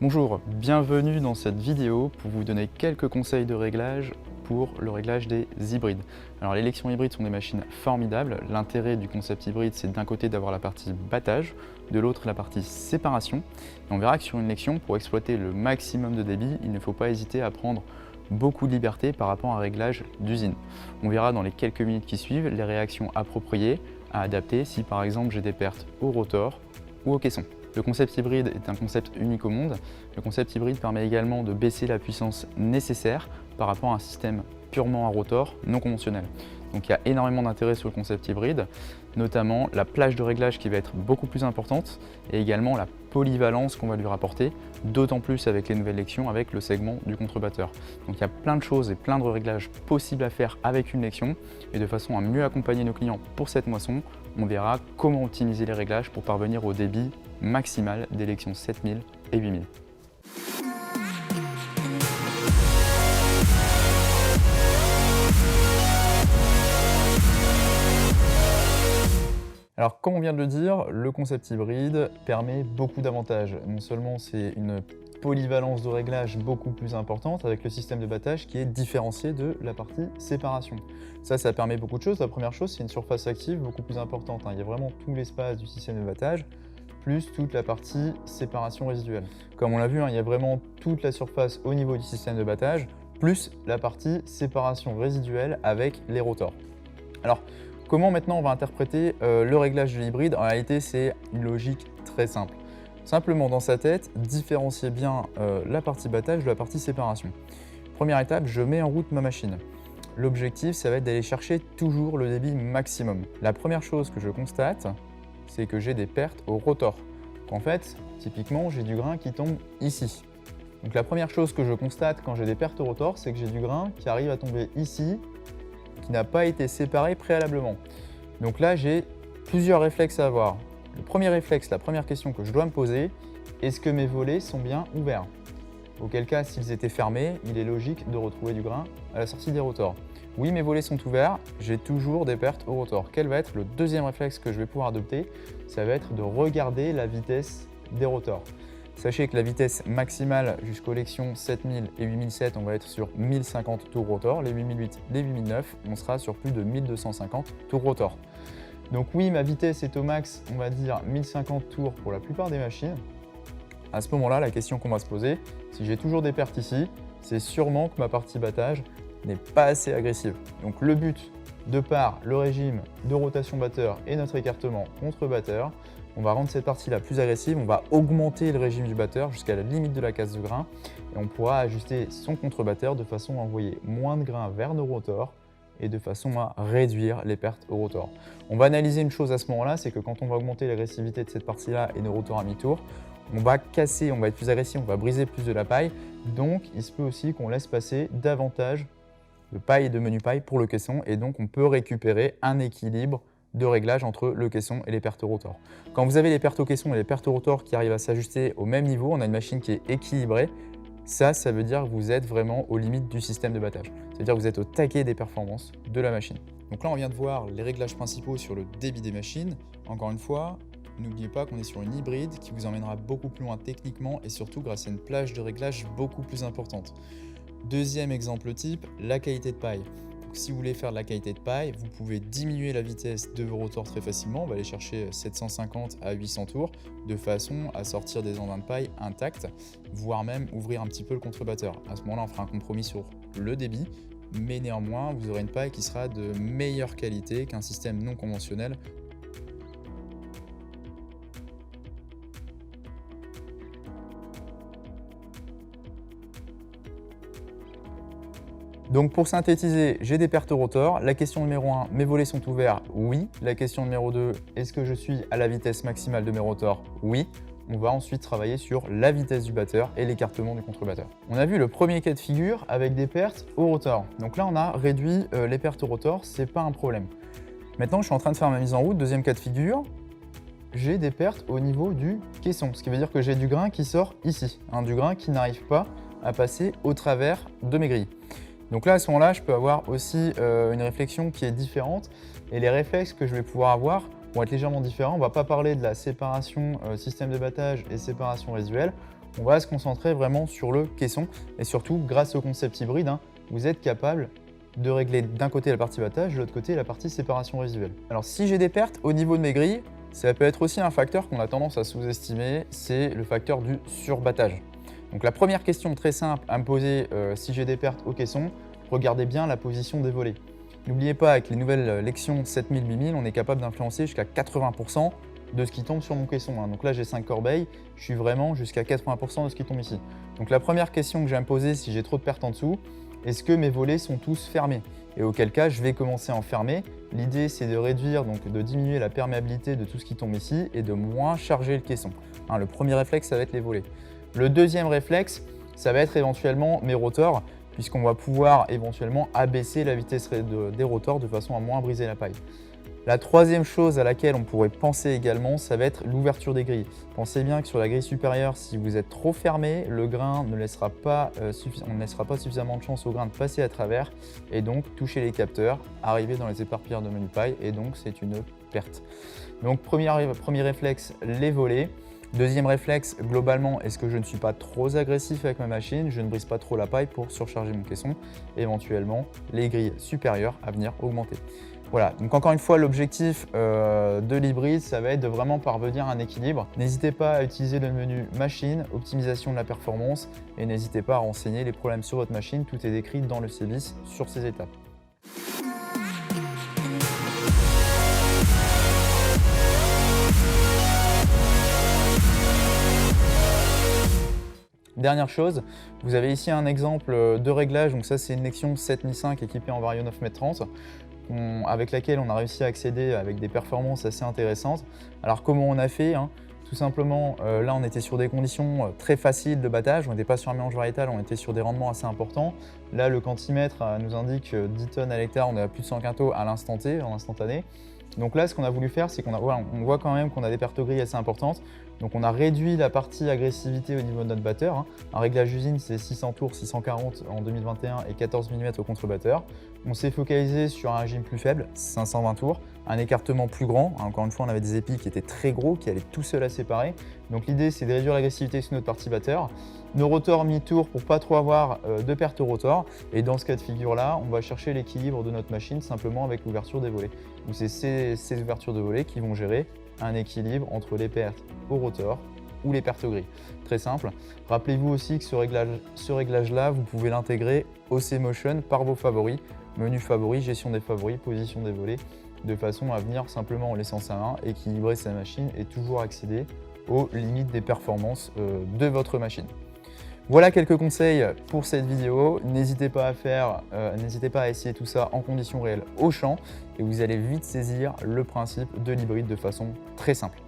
Bonjour, bienvenue dans cette vidéo pour vous donner quelques conseils de réglage pour le réglage des hybrides. Alors les lections hybrides sont des machines formidables. L'intérêt du concept hybride, c'est d'un côté d'avoir la partie battage, de l'autre la partie séparation. Et on verra que sur une lection, pour exploiter le maximum de débit, il ne faut pas hésiter à prendre beaucoup de liberté par rapport à un réglage d'usine. On verra dans les quelques minutes qui suivent les réactions appropriées à adapter si par exemple j'ai des pertes au rotor ou au caisson. Le concept hybride est un concept unique au monde. Le concept hybride permet également de baisser la puissance nécessaire par rapport à un système purement à rotor non conventionnel. Donc il y a énormément d'intérêt sur le concept hybride, notamment la plage de réglage qui va être beaucoup plus importante et également la polyvalence qu'on va lui rapporter, d'autant plus avec les nouvelles lections avec le segment du contrebatteur. Donc il y a plein de choses et plein de réglages possibles à faire avec une lection et de façon à mieux accompagner nos clients pour cette moisson, on verra comment optimiser les réglages pour parvenir au débit maximal des lections 7000 et 8000. Alors comme on vient de le dire, le concept hybride permet beaucoup d'avantages. Non seulement c'est une polyvalence de réglage beaucoup plus importante avec le système de battage qui est différencié de la partie séparation. Ça permet beaucoup de choses. La première chose, c'est une surface active beaucoup plus importante. Il y a vraiment tout l'espace du système de battage, plus toute la partie séparation résiduelle. Comme on l'a vu, il y a vraiment toute la surface au niveau du système de battage, plus la partie séparation résiduelle avec les rotors. Alors, comment maintenant on va interpréter le réglage de l'hybride? En réalité, c'est une logique très simple. Simplement, dans sa tête, différencier bien la partie battage de la partie séparation. Première étape, je mets en route ma machine. L'objectif, ça va être d'aller chercher toujours le débit maximum. La première chose que je constate, c'est que j'ai des pertes au rotor. En fait, typiquement, j'ai du grain qui tombe ici. Donc la première chose que je constate quand j'ai des pertes au rotor, c'est que j'ai du grain qui arrive à tomber ici, qui n'a pas été séparé préalablement. Donc là, j'ai plusieurs réflexes à avoir. Le premier réflexe, la première question que je dois me poser, est-ce que mes volets sont bien ouverts? Auquel cas, s'ils étaient fermés, il est logique de retrouver du grain à la sortie des rotors. Oui, mes volets sont ouverts, j'ai toujours des pertes au rotor. Quel va être le deuxième réflexe que je vais pouvoir adopter? Ça va être de regarder la vitesse des rotors. Sachez que la vitesse maximale jusqu'aux lections 7000 et 8007, on va être sur 1050 tours rotor. Les 8008, les 8009, on sera sur plus de 1250 tours rotor. Donc oui, ma vitesse est au max, on va dire 1050 tours pour la plupart des machines. À ce moment-là, la question qu'on va se poser, si j'ai toujours des pertes ici, c'est sûrement que ma partie battage n'est pas assez agressive. Donc le but, de par le régime de rotation batteur et notre écartement contre batteur, on va rendre cette partie-là plus agressive, on va augmenter le régime du batteur jusqu'à la limite de la casse de grain et on pourra ajuster son contre-batteur de façon à envoyer moins de grains vers nos rotors et de façon à réduire les pertes au rotor. On va analyser une chose à ce moment-là, c'est que quand on va augmenter l'agressivité de cette partie-là et nos rotors à mi-tour, on va casser, on va être plus agressif, on va briser plus de la paille, donc il se peut aussi qu'on laisse passer davantage de paille et de menu paille pour le caisson et donc on peut récupérer un équilibre de réglage entre le caisson et les pertes au rotor. Quand vous avez les pertes au caisson et les pertes au rotor qui arrivent à s'ajuster au même niveau, on a une machine qui est équilibrée. Ça veut dire que vous êtes vraiment aux limites du système de battage. C'est-à-dire que vous êtes au taquet des performances de la machine. Donc là, on vient de voir les réglages principaux sur le débit des machines. Encore une fois, n'oubliez pas qu'on est sur une hybride qui vous emmènera beaucoup plus loin techniquement et surtout grâce à une plage de réglage beaucoup plus importante. Deuxième exemple type, la qualité de paille. Donc, si vous voulez faire de la qualité de paille, vous pouvez diminuer la vitesse de vos rotors très facilement. On va aller chercher 750 à 800 tours de façon à sortir des engins de paille intacts, voire même ouvrir un petit peu le contrebatteur. À ce moment-là, on fera un compromis sur le débit, mais néanmoins, vous aurez une paille qui sera de meilleure qualité qu'un système non conventionnel. Donc pour synthétiser, j'ai des pertes au rotor. La question numéro 1, mes volets sont ouverts? Oui. La question numéro 2, est-ce que je suis à la vitesse maximale de mes rotors? Oui. On va ensuite travailler sur la vitesse du batteur et l'écartement du contrebatteur. On a vu le premier cas de figure avec des pertes au rotor. Donc là, on a réduit les pertes au rotor, c'est pas un problème. Maintenant, je suis en train de faire ma mise en route. Deuxième cas de figure, j'ai des pertes au niveau du caisson, ce qui veut dire que j'ai du grain qui sort ici, du grain qui n'arrive pas à passer au travers de mes grilles. Donc là, à ce moment-là, je peux avoir aussi une réflexion qui est différente et les réflexes que je vais pouvoir avoir vont être légèrement différents. On ne va pas parler de la séparation système de battage et séparation résiduelle. On va se concentrer vraiment sur le caisson et surtout, grâce au concept hybride, vous êtes capable de régler d'un côté la partie battage, de l'autre côté la partie séparation résiduelle. Alors si j'ai des pertes au niveau de mes grilles, ça peut être aussi un facteur qu'on a tendance à sous-estimer, c'est le facteur du surbattage. Donc la première question très simple à me poser si j'ai des pertes au caisson, regardez bien la position des volets. N'oubliez pas, avec les nouvelles Lexion 7000-8000, on est capable d'influencer jusqu'à 80% de ce qui tombe sur mon caisson. Donc là, j'ai 5 corbeilles, je suis vraiment jusqu'à 80% de ce qui tombe ici. Donc la première question que j'ai à me poser si j'ai trop de pertes en dessous, est-ce que mes volets sont tous fermés? Et auquel cas, je vais commencer à en fermer. L'idée, c'est de réduire, donc de diminuer la perméabilité de tout ce qui tombe ici et de moins charger le caisson. Le premier réflexe, ça va être les volets. Le deuxième réflexe, ça va être éventuellement mes rotors, puisqu'on va pouvoir éventuellement abaisser la vitesse des rotors de façon à moins briser la paille. La troisième chose à laquelle on pourrait penser également, ça va être l'ouverture des grilles. Pensez bien que sur la grille supérieure, si vous êtes trop fermé, le grain on ne laissera pas suffisamment de chance au grain de passer à travers et donc toucher les capteurs, arriver dans les éparpilleurs de menu paille et donc c'est une perte. Donc premier réflexe, les volets. Deuxième réflexe, globalement, est-ce que je ne suis pas trop agressif avec ma machine? Je ne brise pas trop la paille pour surcharger mon caisson. Éventuellement, les grilles supérieures à venir augmenter. Voilà, donc encore une fois, l'objectif de l'hybride, ça va être de vraiment parvenir à un équilibre. N'hésitez pas à utiliser le menu machine, optimisation de la performance et n'hésitez pas à renseigner les problèmes sur votre machine. Tout est décrit dans le CBIS sur ces étapes. Dernière chose, vous avez ici un exemple de réglage, donc ça c'est une Lexion 7005 équipée en Vario 9m30 avec laquelle on a réussi à accéder avec des performances assez intéressantes. Alors comment on a fait? Tout simplement, là on était sur des conditions très faciles de battage, on n'était pas sur un mélange variétal, on était sur des rendements assez importants. Là le quantimètre nous indique 10 tonnes à l'hectare, on est à plus de 100 quintaux à l'instant T, en instantané. Donc là, ce qu'on a voulu faire, c'est qu'on voit quand même qu'on a des pertes grilles assez importantes. Donc on a réduit la partie agressivité au niveau de notre batteur. Un réglage usine, c'est 600 tours, 640 en 2021 et 14 mm au contre-batteur. On s'est focalisé sur un régime plus faible, 520 tours, un écartement plus grand. Encore une fois, on avait des épis qui étaient très gros, qui allaient tout seuls à séparer. Donc l'idée, c'est de réduire l'agressivité sur notre partie batteur. Nos rotors mi-tour pour pas trop avoir de perte au rotor. Et dans ce cas de figure-là, on va chercher l'équilibre de notre machine simplement avec l'ouverture des volets. Donc c'est ces ouvertures de volets qui vont gérer un équilibre entre les pertes au rotor ou les pertes grilles. Très simple. Rappelez-vous aussi que ce réglage-là, vous pouvez l'intégrer au C-Motion par vos favoris. Menu favoris, gestion des favoris, position des volets, de façon à venir simplement en laissant sa main, équilibrer sa machine et toujours accéder aux limites des performances de votre machine. Voilà quelques conseils pour cette vidéo. N'hésitez pas à essayer tout ça en conditions réelles au champ et vous allez vite saisir le principe de l'hybride de façon très simple.